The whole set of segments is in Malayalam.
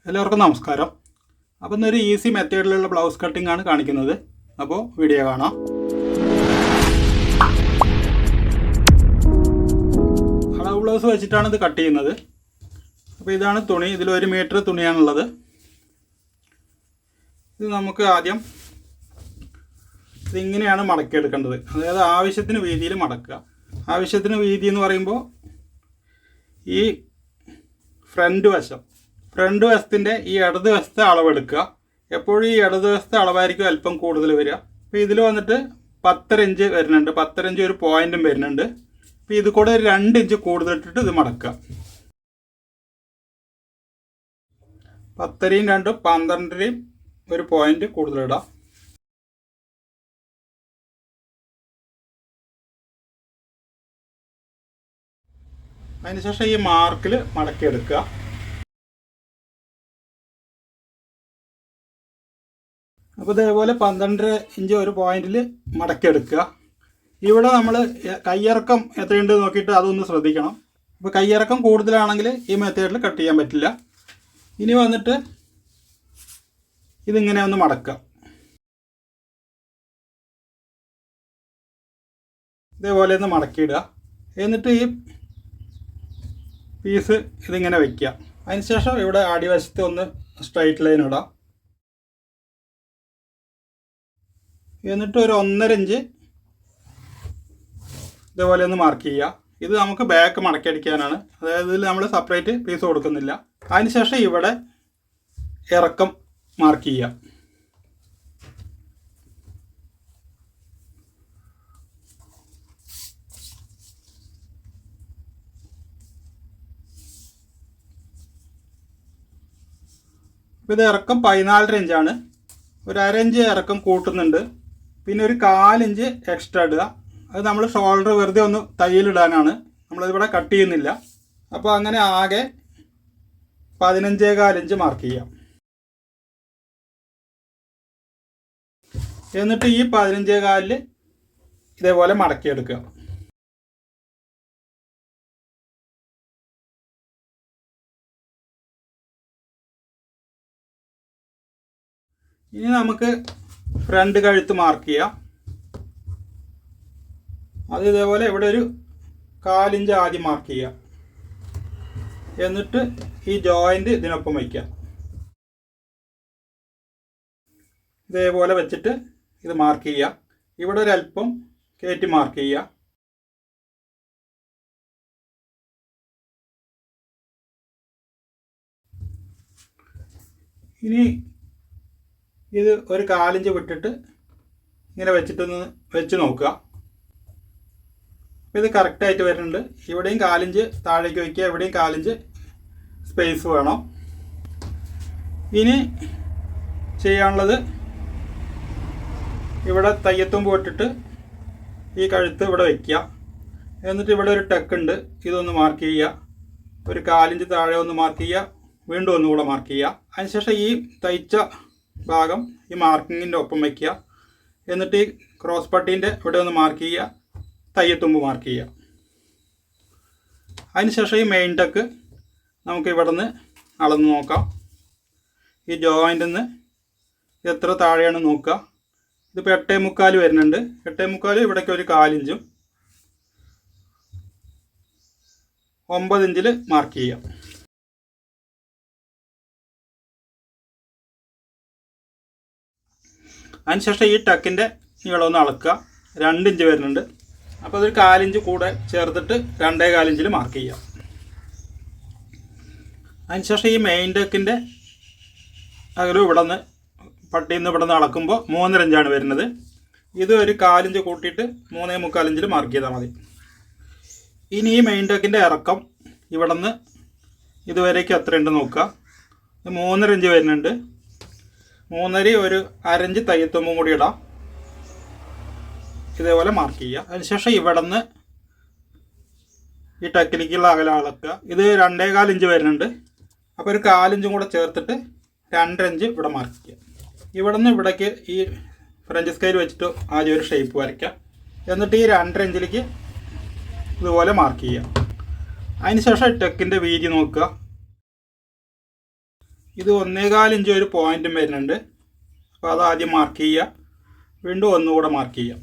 എല്ലാവർക്കും നമസ്കാരം. അപ്പോൾ ഇന്നൊരു ഈസി മെത്തേഡിലുള്ള ബ്ലൗസ് കട്ടിംഗ് ആണ് കാണിക്കുന്നത്. അപ്പോൾ വീഡിയോ കാണാം. അളവ് ബ്ലൗസ് വെച്ചിട്ടാണ് ഇത് കട്ട് ചെയ്യുന്നത്. അപ്പോൾ ഇതാണ് തുണി. ഇതിൽ 1 മീറ്റർ തുണിയാണുള്ളത്. ഇത് നമുക്ക് ആദ്യം ഇതിങ്ങനെയാണ് മടക്കിയെടുക്കേണ്ടത്. അതായത് ആവശ്യത്തിന് വീതിയിൽ മടക്കുക. ആവശ്യത്തിന് വീതി എന്ന് പറയുമ്പോൾ ഈ ഫ്രണ്ട് വശത്തിൻ്റെ ഈ ഇടത് വശത്തെ അളവെടുക്കുക. എപ്പോഴും ഈ ഇടത് വശത്തെ അളവായിരിക്കും അല്പം കൂടുതൽ വരിക. അപ്പോൾ ഇതിൽ വന്നിട്ട് 10 ഇഞ്ച് വരുന്നുണ്ട്. 10 ഇഞ്ച് ഒരു പോയിൻറ്റും വരുന്നുണ്ട്. അപ്പോൾ ഇത് കൂടെ 2 ഇഞ്ച് കൂടുതലിട്ടിട്ട് ഇത് മടക്കുക. 10യും 2 12യും ഒരു പോയിൻറ്റ് കൂടുതലിടാം. അതിനുശേഷം ഈ മാർക്കിൽ മടക്കിയെടുക്കുക. അപ്പോൾ ഇതേപോലെ 12 ഇഞ്ച് ഒരു പോയിന്റിൽ മടക്കിയെടുക്കുക. ഇവിടെ നമ്മൾ കയ്യിറക്കം എത്രയുണ്ട് നോക്കിയിട്ട് അതൊന്ന് ശ്രദ്ധിക്കണം. അപ്പോൾ കയ്യിറക്കം കൂടുതലാണെങ്കിൽ ഈ മെത്തേഡിൽ കട്ട് ചെയ്യാൻ പറ്റില്ല. ഇനി വന്നിട്ട് ഇതിങ്ങനെ ഒന്ന് മടക്കുക. ഇതേപോലെ ഒന്ന് മടക്കിയിടുക. എന്നിട്ട് ഈ പീസ് ഇതിങ്ങനെ വയ്ക്കുക. അതിനുശേഷം ഇവിടെ അടിവശത്ത് ഒന്ന് സ്ട്രൈറ്റ് ലൈൻ ഇടാം. എന്നിട്ട് ഒരു 1.5 ഇഞ്ച് ഇതേപോലെ ഒന്ന് മാർക്ക് ചെയ്യുക. ഇത് നമുക്ക് ബാക്ക് മടക്കിയടിക്കാനാണ്. അതായത് ഇതിൽ നമ്മൾ സെപ്പറേറ്റ് പീസ് കൊടുക്കുന്നില്ല. അതിനുശേഷം ഇവിടെ ഇറക്കം മാർക്ക് ചെയ്യുക. ഇത് ഇറക്കം 14 ഇഞ്ചാണ്. ഒരു 1/2 ഇഞ്ച് ഇറക്കം കൂട്ടുന്നുണ്ട്. പിന്നെ ഒരു 1/4 ഇഞ്ച് എക്സ്ട്രാ ഇടുക. അത് നമ്മൾ ഷോൾഡർ വെറുതെ ഒന്ന് തയ്യലിടാനാണ്. നമ്മളിതിവിടെ കട്ട് ചെയ്യുന്നില്ല. അപ്പോൾ അങ്ങനെ ആകെ 15.25 ഇഞ്ച് മാർക്ക് ചെയ്യാം. എന്നിട്ട് ഈ 15.25 ഇതേപോലെ മടക്കിയെടുക്കുക. ഇനി നമുക്ക് ഫ്രണ്ട് കഴുത്ത് മാർക്ക് ചെയ്യാം. അത് ഇതേപോലെ ഇവിടെ ഒരു 1/4 ഇഞ്ച് ആദ്യം മാർക്ക് ചെയ്യുക. എന്നിട്ട് ഈ ജോയിൻ്റ് ഇതിനൊപ്പം വയ്ക്കുക. ഇതേപോലെ വെച്ചിട്ട് ഇത് മാർക്ക് ചെയ്യുക. ഇവിടെ ഒരു അല്പം കയറ്റി മാർക്ക് ചെയ്യുക. ഇനി ഇത് ഒരു 1/4 ഇഞ്ച് വിട്ടിട്ട് ഇങ്ങനെ വെച്ചിട്ടൊന്ന് വെച്ച് നോക്കുക. അപ്പോൾ ഇത് കറക്റ്റായിട്ട് വരുന്നുണ്ട്. ഇവിടെയും 1/4 ഇഞ്ച് താഴേക്ക് വയ്ക്കുക. ഇവിടെയും 1/4 ഇഞ്ച് സ്പേസ് വേണം. ഇനി ചെയ്യാനുള്ളത് ഇവിടെ തയ്യത്തുമ്പ് ഇട്ടിട്ട് ഈ കഴുത്ത് ഇവിടെ വയ്ക്കുക. എന്നിട്ട് ഇവിടെ ഒരു ടെക്ക് ഉണ്ട്. ഇതൊന്ന് മാർക്ക് ചെയ്യുക. ഒരു 1/4 ഇഞ്ച് താഴെ ഒന്ന് മാർക്ക് ചെയ്യുക. വീണ്ടും ഒന്നുകൂടെ മാർക്ക് ചെയ്യുക. അതിനുശേഷം ഈ തയ്ച്ച ഭാഗം ഈ മാർക്കിങ്ങിൻ്റെ ഒപ്പം വയ്ക്കുക. എന്നിട്ട് ഈ ക്രോസ് പട്ടീൻ്റെ ഇവിടെ ഒന്ന് മാർക്ക് ചെയ്യുക. തയ്യത്തുമ്പ് മാർക്ക് ചെയ്യുക. അതിനുശേഷം ഈ മെയിൻ ടെക്ക് നമുക്ക് ഇവിടെ നിന്ന് അളന്ന് നോക്കാം. ഈ ജോയിൻ്റിൽ നിന്ന് എത്ര താഴെയാണ് നോക്കുക. ഇതിപ്പോൾ 8.25 വരുന്നുണ്ട്. 8.25 ഇവിടേക്ക് ഒരു 1/4 ഇഞ്ചും 9 ഇഞ്ചിൽ മാർക്ക് ചെയ്യാം. അതിനുശേഷം ഈ ടക്കിൻ്റെ നീളമൊന്ന് അളക്കുക. 2 ഇഞ്ച് വരുന്നുണ്ട്. അപ്പോൾ അതൊരു 1/4 ഇഞ്ച് കൂടെ ചേർത്തിട്ട് 2.25 ഇഞ്ചിൽ മാർക്ക് ചെയ്യാം. അതിനുശേഷം ഈ മെയിൻ ടക്കിൻ്റെ അകലും ഇവിടെ നിന്ന് പട്ടിയിൽ നിന്ന് ഇവിടെ നിന്ന് അളക്കുമ്പോൾ 3.5 ഇഞ്ചാണ് വരുന്നത്. ഇത് ഒരു 1/4 ഇഞ്ച് കൂട്ടിയിട്ട് 3.25 ഇഞ്ചിൽ മാർക്ക് ചെയ്താൽ മതി. ഇനി ഈ മെയിൻ ടക്കിൻ്റെ ഇറക്കം ഇവിടെ നിന്ന് ഇതുവരേക്ക് എത്രയുണ്ട് നോക്കുക. 3.5 ഇഞ്ച് വരുന്നുണ്ട്. 3.5 ഒരു 1/2 ഇഞ്ച് തയ്യത്തുമ്പും കൂടി ഇടാം. ഇതേപോലെ മാർക്ക് ചെയ്യുക. അതിനുശേഷം ഇവിടെ നിന്ന് ഈ ടക്കിലേക്കുള്ള അകലം അളക്കുക. ഇത് 2.25 ഇഞ്ച് വരുന്നുണ്ട്. അപ്പോൾ ഒരു 1/4 ഇഞ്ചും കൂടെ ചേർത്തിട്ട് 2.5 ഇഞ്ച് ഇവിടെ മാർക്ക് ചെയ്യുക. ഇവിടെ നിന്ന് ഇവിടേക്ക് ഈ ഫ്രഞ്ച് സ്കെയിൽ വെച്ചിട്ട് ആദ്യം ഒരു ഷേപ്പ് വരയ്ക്കുക. എന്നിട്ട് ഈ 2.5 ഇഞ്ചിലേക്ക് ഇതുപോലെ മാർക്ക് ചെയ്യുക. അതിനുശേഷം ടെക്കിൻ്റെ വീതി നോക്കുക. ഇത് 1.25 ഇഞ്ച് ഒരു പോയിൻറ്റും വരുന്നുണ്ട്. അപ്പോൾ അത് ആദ്യം മാർക്ക് ചെയ്യുക. വീണ്ടും ഒന്നുകൂടെ മാർക്ക് ചെയ്യാം.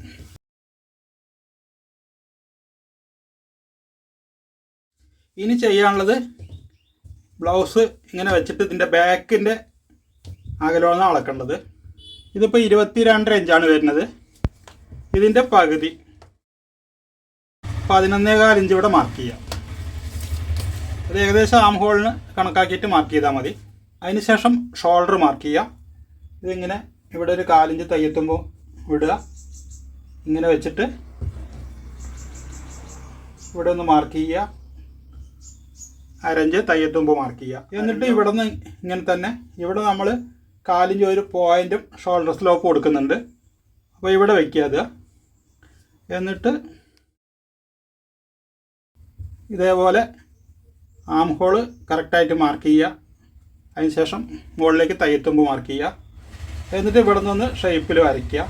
ഇനി ചെയ്യാനുള്ളത് ബ്ലൗസ് ഇങ്ങനെ വെച്ചിട്ട് ഇതിൻ്റെ ബാക്കിൻ്റെ അകലമാണ് അളക്കേണ്ടത്. ഇതിപ്പോൾ 22.5 ഇഞ്ചാണ് വരുന്നത്. ഇതിൻ്റെ പകുതി 11.25 ഇഞ്ച് ഇവിടെ മാർക്ക് ചെയ്യാം. അത് ഏകദേശം ആം ഹോളിന് കണക്കാക്കിയിട്ട് മാർക്ക് ചെയ്താൽ മതി. അതിനുശേഷം ഷോൾഡർ മാർക്ക് ചെയ്യാം. ഇതിങ്ങനെ ഇവിടെ ഒരു 4 ഇഞ്ച് തയ്യെത്തുമ്പോൾ വിടുക. ഇങ്ങനെ വെച്ചിട്ട് ഇവിടെ ഒന്ന് മാർക്ക് ചെയ്യുക. 1/2 ഇഞ്ച് തയ്യെത്തുമ്പോൾ മാർക്ക് ചെയ്യുക. എന്നിട്ട് ഇവിടെ നിന്ന് ഇങ്ങനെ തന്നെ ഇവിടെ നമ്മൾ 4 ഇഞ്ച് ഒരു പോയിൻറ്റും ഷോൾഡർ സ്ലോപ്പ് കൊടുക്കുന്നുണ്ട്. അപ്പോൾ ഇവിടെ വയ്ക്കുക അത്. എന്നിട്ട് ഇതേപോലെ ആം ഹോള് കറക്റ്റായിട്ട് മാർക്ക് ചെയ്യുക. അതിനുശേഷം മുകളിലേക്ക് തയ്യെത്തുമ്പോൾ മാർക്ക് ചെയ്യുക. എന്നിട്ട് ഇവിടെ നിന്ന് ഷേപ്പിൽ വരയ്ക്കുക.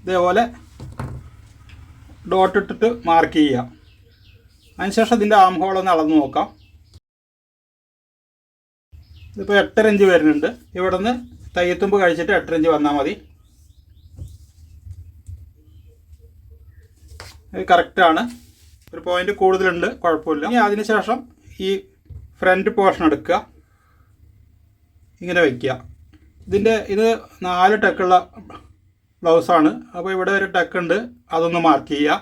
ഇതേപോലെ ഡോട്ട് ഇട്ടിട്ട് മാർക്ക് ചെയ്യുക. അതിനുശേഷം ഇതിൻ്റെ ആം ഹോളൊന്ന് അളന്ന് നോക്കാം. ഇതിപ്പോൾ 8.5 ഇഞ്ച് വരുന്നുണ്ട്. ഇവിടെ നിന്ന് തയ്യെത്തുമ്പോൾ കഴിച്ചിട്ട് 8.5 ഇഞ്ച് വന്നാൽ മതി. ഇത് കറക്റ്റാണ്. ഒരു പോയിൻ്റ് കൂടുതലുണ്ട്, കുഴപ്പമില്ല. ഇനി അതിനുശേഷം ഈ ഫ്രണ്ട് പോർഷൻ എടുക്കുക. ഇങ്ങനെ വയ്ക്കുക. ഇത് 4 ടക്കുള്ള ബ്ലൗസാണ്. അപ്പോൾ ഇവിടെ ഒരു ടക്കുണ്ട്, അതൊന്ന് മാർക്ക് ചെയ്യുക.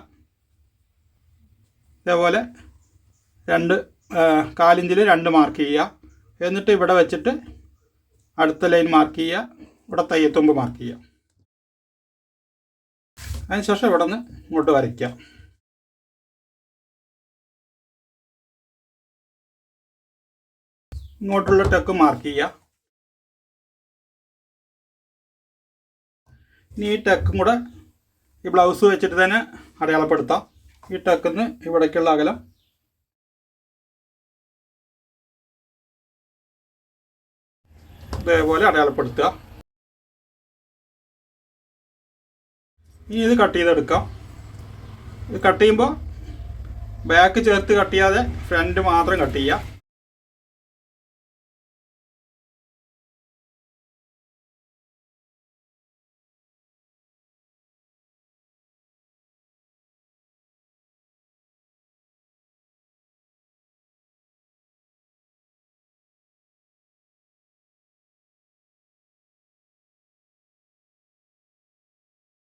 ഇതേപോലെ 4 ഇഞ്ചിൽ 2 മാർക്ക് ചെയ്യുക. എന്നിട്ട് ഇവിടെ വെച്ചിട്ട് അടുത്ത ലൈൻ മാർക്ക് ചെയ്യുക. ഇവിടെ തയ്യെത്തുമ്പോൾ മാർക്ക് ചെയ്യുക. അതിനുശേഷം ഇവിടെ നിന്ന് ഇങ്ങോട്ട് വരയ്ക്കുക. ഇങ്ങോട്ടുള്ള ടക്ക് മാർക്ക് ചെയ്യുക. ഇനി ഈ ടക്കും കൂടെ ഈ ബ്ലൗസ് വെച്ചിട്ട് തന്നെ അടയാളപ്പെടുത്താം. ഈ ടക്കിന്ന് ഇവിടേക്കുള്ള അകലം ഇതേപോലെ അടയാളപ്പെടുത്തുക. ഇനി ഇത് കട്ട് ചെയ്തെടുക്കാം. ഇത് കട്ട് ചെയ്യുമ്പോൾ ബാക്ക് ചേർത്ത് കട്ട് ചെയ്യാതെ ഫ്രണ്ട് മാത്രം കട്ട് ചെയ്യുക.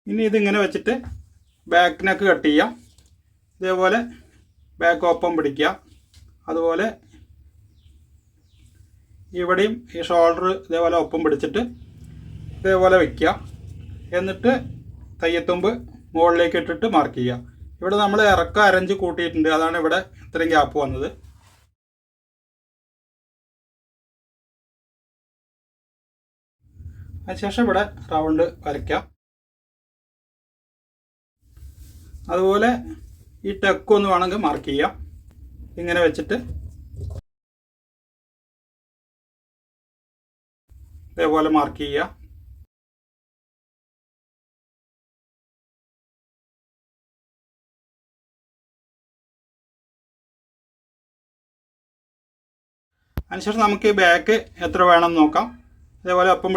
ഇനി ഇതിങ്ങനെ വെച്ചിട്ട് ബാക്ക് നെക്ക് കട്ട് ചെയ്യാം. ഇതേപോലെ ബാക്ക് ഓപ്പൺ പിടിക്കുക. അതുപോലെ ഇവിടെയും ഈ ഷോൾഡർ ഇതേപോലെ ഒപ്പം പിടിച്ചിട്ട് ഇതേപോലെ വയ്ക്കുക. എന്നിട്ട് തയ്യെത്തുമ്പ് മുകളിലേക്ക് ഇട്ടിട്ട് മാർക്ക് ചെയ്യുക. ഇവിടെ നമ്മൾ ഇറക്കം 1/2 ഇഞ്ച് കൂട്ടിയിട്ടുണ്ട്. അതാണ് ഇവിടെ ഇത്രയും ഗ്യാപ്പ് വന്നത്. അതിനുശേഷം ഇവിടെ റൗണ്ട് വരയ്ക്കാം. അതുപോലെ ഈ ടക്കൊന്ന് വേണമെങ്കിൽ മാർക്ക് ചെയ്യാം. ഇങ്ങനെ വെച്ചിട്ട് ഇതേപോലെ മാർക്ക് ചെയ്യുക. അതിനുശേഷം നമുക്ക് ഈ ബാക്ക് എത്ര വേണമെന്ന് നോക്കാം. ഇതേപോലെ ഒപ്പം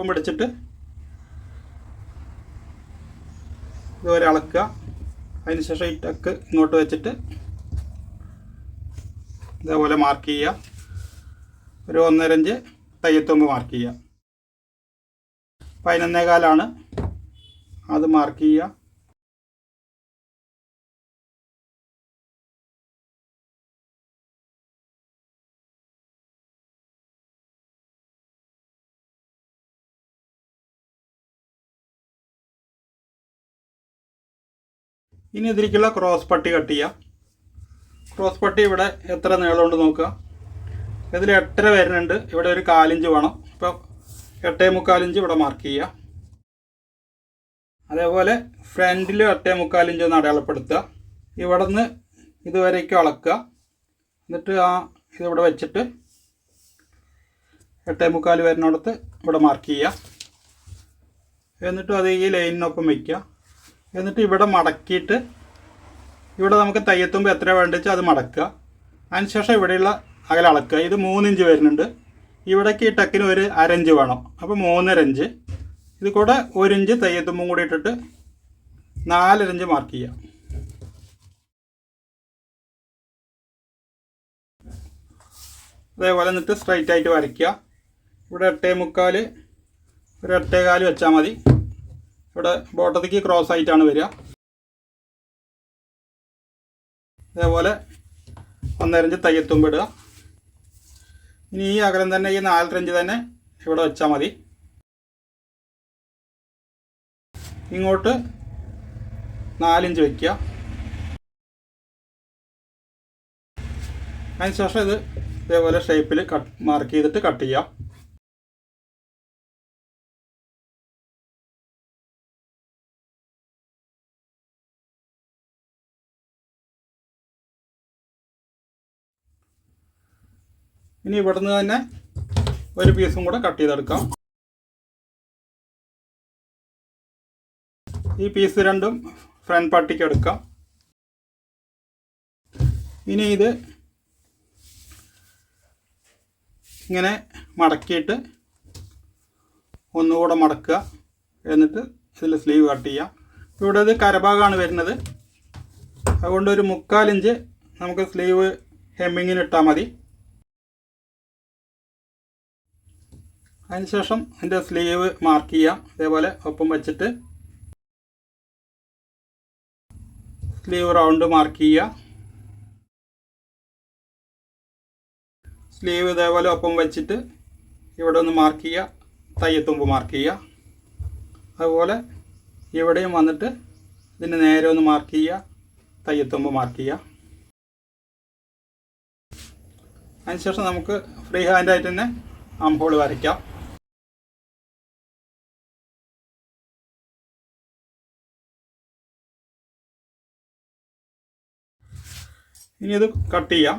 പിടിച്ചിട്ട് ഇതുവരെ അളക്കുക. അതിനുശേഷം ഈ ടക്ക് ഇങ്ങോട്ട് വെച്ചിട്ട് ഇതേപോലെ മാർക്ക് ചെയ്യുക. ഒരു 1.5 ഇഞ്ച് തയ്യെത്തുമ്പ് മാർക്ക് ചെയ്യുക. 11.25 അത് മാർക്ക് ചെയ്യുക. ഇനി ഇതിലേക്കുള്ള ക്രോസ് പട്ടി കട്ട് ചെയ്യാം. ക്രോസ് പട്ടി ഇവിടെ എത്ര നീളമുണ്ട് നോക്കുക. ഇതിൽ 8.5 വരുന്നുണ്ട്. ഇവിടെ ഒരു 4 ഇഞ്ച് വേണം. അപ്പോൾ 8.25 ഇഞ്ച് ഇവിടെ മാർക്ക് ചെയ്യുക. അതേപോലെ ഫ്രണ്ടിൽ 8.25 ഇഞ്ച് ഒന്ന് അടയാളപ്പെടുത്തുക. ഇവിടെ നിന്ന് ഇതുവരേക്കും അളക്കുക. എന്നിട്ട് ഇതിവിടെ വെച്ചിട്ട് 8.25 വരുന്നിടത്ത് ഇവിടെ മാർക്ക് ചെയ്യുക. എന്നിട്ട് അത് ഈ ലൈനിനൊപ്പം വയ്ക്കുക. എന്നിട്ട് ഇവിടെ മടക്കിയിട്ട് ഇവിടെ നമുക്ക് തയ്യെത്തുമ്പോൾ എത്ര വേണ്ടിച്ചാൽ അത് മടക്കുക. അതിനുശേഷം ഇവിടെയുള്ള അകലം അളക്കുക. ഇത് 3 ഇഞ്ച് വരുന്നുണ്ട്. ഇവിടേക്ക് ഈ ടക്കിന് ഒരു 1/2 ഇഞ്ച് വേണം. അപ്പോൾ 3.5 ഇഞ്ച്. ഇത് കൂടെ 1 ഇഞ്ച് തയ്യെത്തുമ്പം കൂടി ഇട്ടിട്ട് 4.5 ഇഞ്ച് മാർക്ക് ചെയ്യുക. അതേപോലെ എന്നിട്ട് സ്ട്രൈറ്റ് ആയിട്ട് വരയ്ക്കുക. ഇവിടെ 8.25 ഒരു 8.25 വെച്ചാൽ മതി. ഇവിടെ ബോട്ടത്തേക്ക് ക്രോസ് ആയിട്ടാണ് വരിക. അതേപോലെ 1.5 ഇഞ്ച് തയ്യെത്തുമ്പോൾ ഇടുക. ഇനി ഈ അകലം തന്നെ ഈ 4.5 ഇഞ്ച് തന്നെ ഇവിടെ വെച്ചാൽ മതി. ഇങ്ങോട്ട് 4 ഇഞ്ച് വയ്ക്കുക. അതിനുശേഷം ഇത് ഇതേപോലെ ഷേപ്പിൽ മാർക്ക് ചെയ്തിട്ട് കട്ട് ചെയ്യാം. ഇനി ഇവിടുന്ന് തന്നെ ഒരു പീസും കൂടെ കട്ട് ചെയ്തെടുക്കാം. ഈ പീസ് രണ്ടും ഫ്രണ്ട് പട്ടിക്ക് എടുക്കാം. ഇനി ഇത് ഇങ്ങനെ മടക്കിയിട്ട് ഒന്നുകൂടെ മടക്കുക. എന്നിട്ട് ഇതിൽ സ്ലീവ് കട്ട് ചെയ്യാം. ഇവിടെ ഇത് കരഭാഗമാണ് വരുന്നത്. അതുകൊണ്ട് ഒരു 3/4 ഇഞ്ച് നമുക്ക് സ്ലീവ് ഹെമ്മിങ്ങിന് ഇട്ടാൽ മതി. അതിനുശേഷം അതിൻ്റെ സ്ലീവ് മാർക്ക് ചെയ്യാം. അതേപോലെ ഒപ്പം വെച്ചിട്ട് സ്ലീവ് റൗണ്ട് മാർക്ക് ചെയ്യുക. സ്ലീവ് ഇതേപോലെ ഒപ്പം വെച്ചിട്ട് ഇവിടെ ഒന്ന് മാർക്ക് ചെയ്യുക. തയ്യത്തുമ്പ് മാർക്ക് ചെയ്യുക. അതുപോലെ ഇവിടെയും വന്നിട്ട് ഇതിന് നേരെ ഒന്ന് മാർക്ക് ചെയ്യുക. തയ്യത്തുമ്പ് മാർക്ക് ചെയ്യുക. അതിനുശേഷം നമുക്ക് ഫ്രീ ഹാൻഡായിട്ട് തന്നെ ആം ഹോൾ വരയ്ക്കാം. ഇനി ഇത് കട്ട് ചെയ്യാം.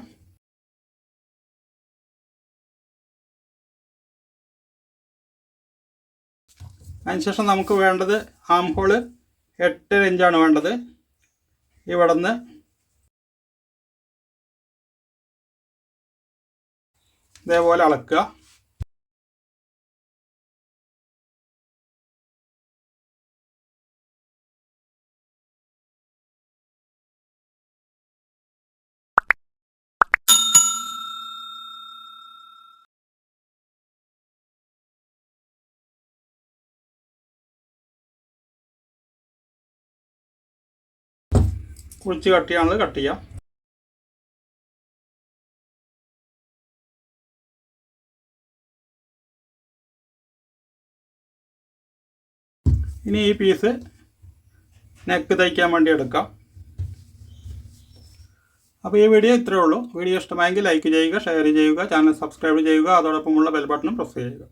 അതിനുശേഷം നമുക്ക് വേണ്ടത് ആം ഹോള് 8 ഇഞ്ചാണ് വേണ്ടത്. ഇവിടെ നിന്ന് ഇതേപോലെ അളക്കുക. കുഴിച്ച് കട്ട് ചെയ്യാനുള്ളത് കട്ട് ചെയ്യാം. ഇനി ഈ പീസ് നെക്ക് തയ്ക്കാൻ വേണ്ടി എടുക്കാം. അപ്പോൾ ഈ വീഡിയോ ഇത്രയേ ഉള്ളൂ. വീഡിയോ ഇഷ്ടമായെങ്കിൽ ലൈക്ക് ചെയ്യുക, ഷെയർ ചെയ്യുക, ചാനൽ സബ്സ്ക്രൈബ് ചെയ്യുക, അതോടൊപ്പമുള്ള ബെൽ ബട്ടണും പ്രസ് ചെയ്യുക.